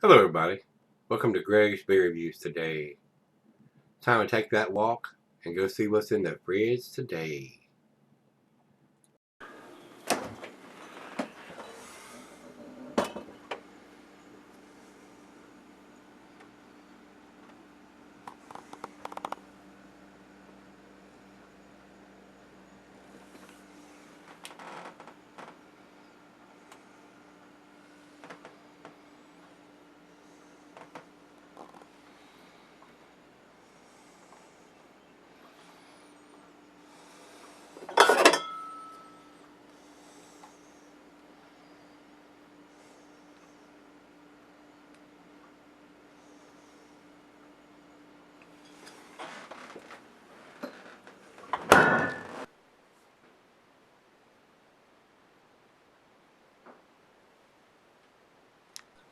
Hello everybody, welcome to Gregsbeerreviews today. Time to take that walk and go see what's in the fridge today.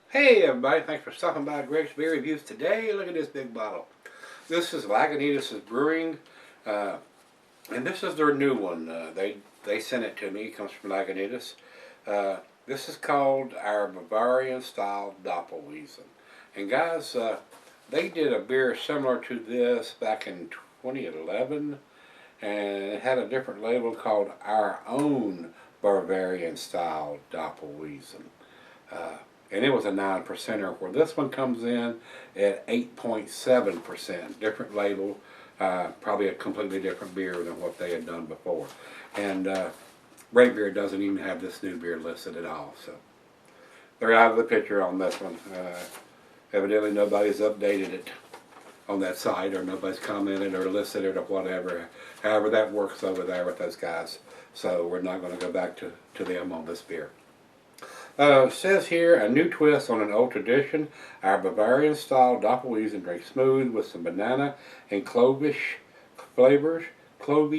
Hey everybody, thanks for stopping by Gregsbeerreviews today. Look at this big bottle. This is Lagunitas Brewing, and this is their new one. They sent it to me. It comes from Lagunitas. This is called our Bavarian style Doppel Weizen. And guys, they did a beer similar to this back in 2011, and it had a different label called our own Bavarian style Doppel Weizen. And it was a 9%er, where this one comes in at 8.7%. Different label, probably a completely different beer than what they had done before. And Great Beer doesn't even have this new beer listed at all. So they're out of the picture on this one. Evidently nobody's updated it on that site, or nobody's commented or listed it or whatever. However that works over there with those guys. So we're not going to go back to them on this beer. Says here, a new twist on an old tradition. Our Bavarian style Doppel Weizen drinks smooth with some banana and clovish flavors from the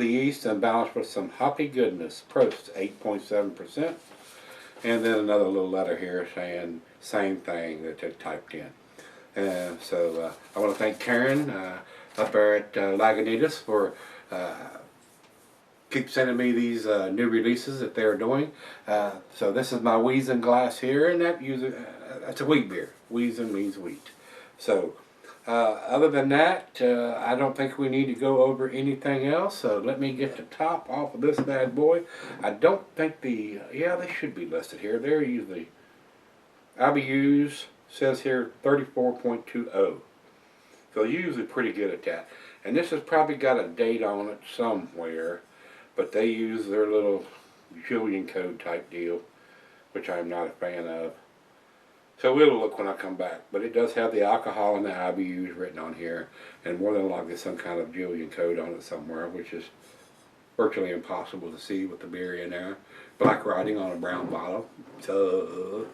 yeast, and balanced with some hoppy goodness. Prost, 8.7%. And then another little letter here saying same thing that they typed in. So I want to thank Karen up there at Lagunitas for keep sending me these new releases that they're doing. So this is my Weizen glass here, and that's a wheat beer. Weizen means wheat. So other than that, I don't think we need to go over anything else. So let me get the top off of this bad boy. I don't think they should be listed here. They're usually, IBUs says here 34.20. So usually pretty good at that. And this has probably got a date on it somewhere, but they use their little Julian code type deal, which I'm not a fan of. So we'll look when I come back. But it does have the alcohol and the IBUs written on here, and more than likely some kind of Julian code on it somewhere, which is virtually impossible to see with the beer in there. Black writing on a brown bottle. So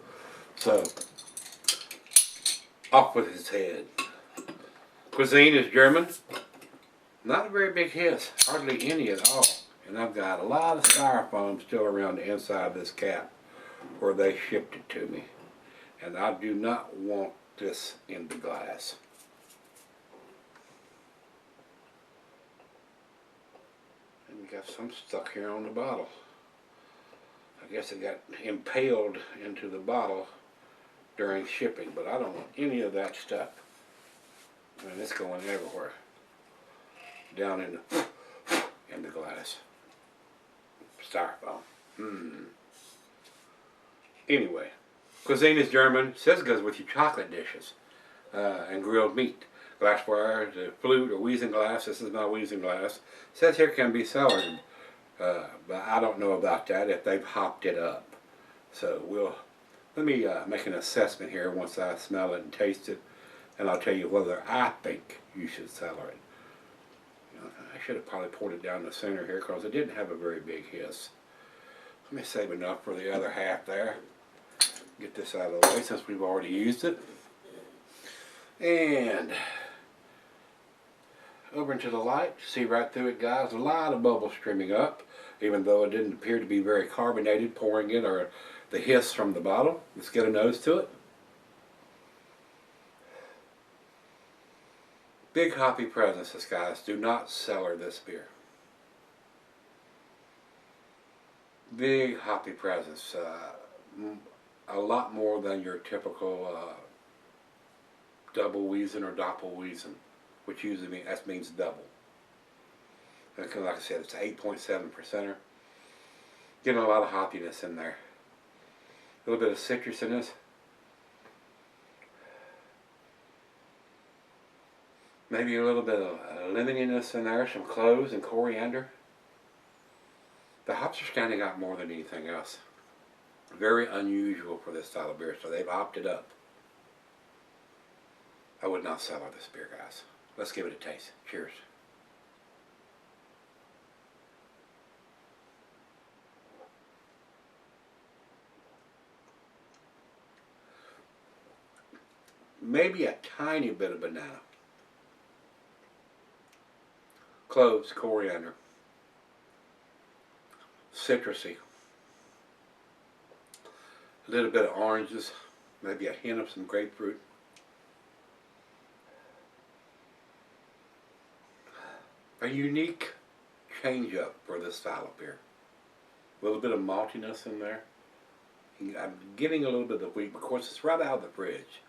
off with his head. Cuisine is German. Not a very big hiss, hardly any at all. And I've got a lot of styrofoam still around the inside of this cap where they shipped it to me. And I do not want this in the glass. And we got some stuck here on the bottle. I guess it got impaled into the bottle during shipping, but I don't want any of that stuff. I mean, it's going everywhere. Down in the glass. Styrofoam. Anyway, cuisine is German. Says it goes with your chocolate dishes and grilled meat. Glassware, the flute or Weizen glass. This is my Weizen glass. Says here can be cellared, but I don't know about that if they've hopped it up. So let me make an assessment here once I smell it and taste it, and I'll tell you whether I think you should cellar it. I should have probably poured it down the center here because it didn't have a very big hiss. Let me save enough for the other half there. Get this out of the way since we've already used it. And over into the light, see right through it, guys. A lot of bubbles streaming up, even though it didn't appear to be very carbonated pouring it or the hiss from the bottle. Let's get a nose to it. Big hoppy presences, guys. Do not cellar this beer. Big hoppy presence. a lot more than your typical double Weizen or Doppel Weizen, which usually means double. And like I said, it's 8.7%er. Getting a lot of hoppiness in there. A little bit of citrus in this. Maybe a little bit of lemoniness in there, some cloves and coriander. The hops are standing out more than anything else. Very unusual for this style of beer, so they've hopped it up. I would not sell this beer, guys. Let's give it a taste. Cheers. Maybe a tiny bit of banana. Cloves, coriander. Citrusy. A little bit of oranges. Maybe a hint of some grapefruit. A unique change up for this style of beer. A little bit of maltiness in there. I'm getting a little bit of wheat, of course it's right out of the fridge.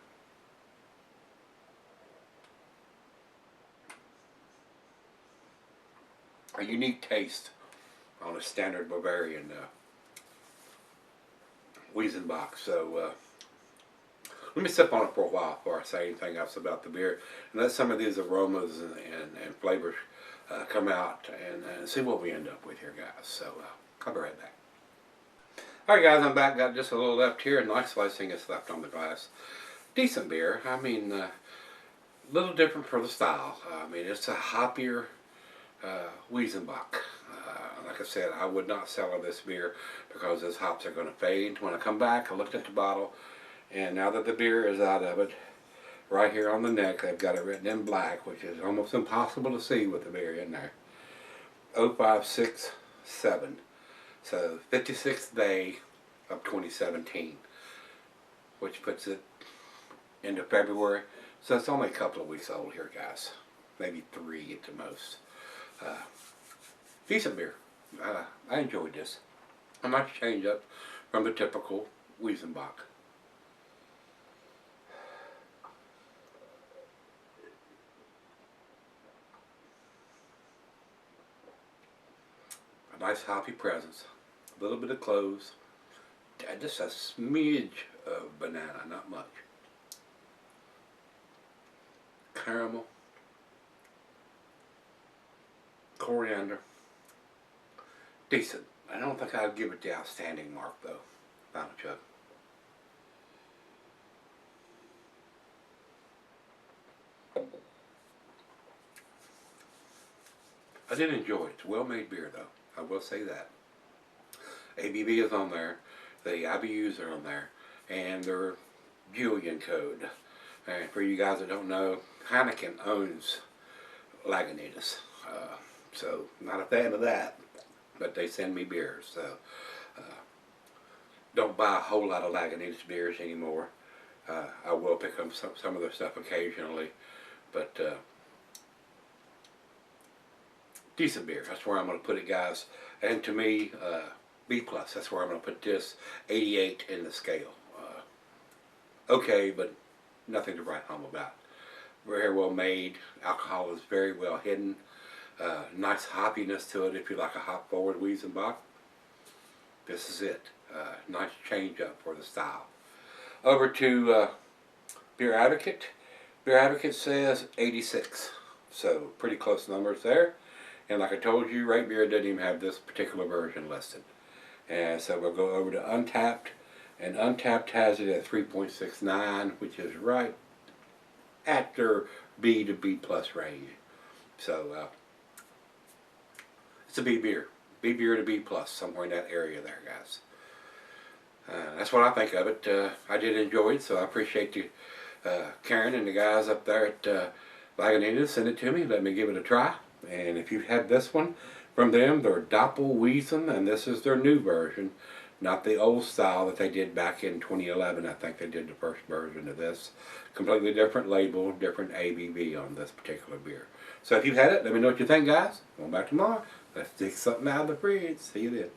A unique taste on a standard Bavarian Weizenbach. So let me sip on it for a while before I say anything else about the beer, and let some of these aromas and flavors come out and see what we end up with here, guys. So I'll be right back. Alright guys, I'm back. Got just a little left here, and nice slicing is left on the glass. Decent beer. I mean, a little different for the style. I mean, it's a hoppier Weizenbach. Like I said, I would not sell this beer because those hops are going to fade. When I come back, I looked at the bottle, and now that the beer is out of it, right here on the neck, they've got it written in black, which is almost impossible to see with the beer in there. 0567. So 56th day of 2017, which puts it into February. So it's only a couple of weeks old here, guys. Maybe 3 at the most. Decent beer. I enjoyed this. A nice change up from the typical Weizenbach. A nice hoppy presence. A little bit of cloves. Just a smidge of banana, not much. Caramel. Coriander. Decent. I don't think I'd give it the outstanding mark though. Final chug. I did enjoy it. It's a well-made beer though. I will say that. ABV is on there. The IBUs are on there. And their Julian code. And for you guys that don't know, Heineken owns Lagunitas. So, not a fan of that. But they send me beers. So, don't buy a whole lot of Lagunitas beers anymore. I will pick up some of their stuff occasionally. But, decent beer. That's where I'm going to put it, guys. And to me, B+. That's where I'm going to put this. 88 in the scale. Okay, but nothing to write home about. Very well made. Alcohol is very well hidden. Nice hoppiness to it if you like a hop forward Weizenbach. This is it. Nice change up for the style. Over to Beer Advocate. Beer Advocate says 86. So pretty close numbers there. And like I told you, Rate Beer doesn't even have this particular version listed. And so we'll go over to Untapped. And Untapped has it at 3.69, which is right at their B to B+ range. So it's a B beer. B beer to B+, somewhere in that area there, guys. That's what I think of it. I did enjoy it, so I appreciate you, Karen and the guys up there at Lagunitas. Send it to me. Let me give it a try. And if you've had this one from them, they're Doppel Weizen, and this is their new version. Not the old style that they did back in 2011. I think they did the first version of this. Completely different label, different ABV on this particular beer. So if you've had it, let me know what you think, guys. Going back tomorrow. Let's dig something out of the fridge. See you then.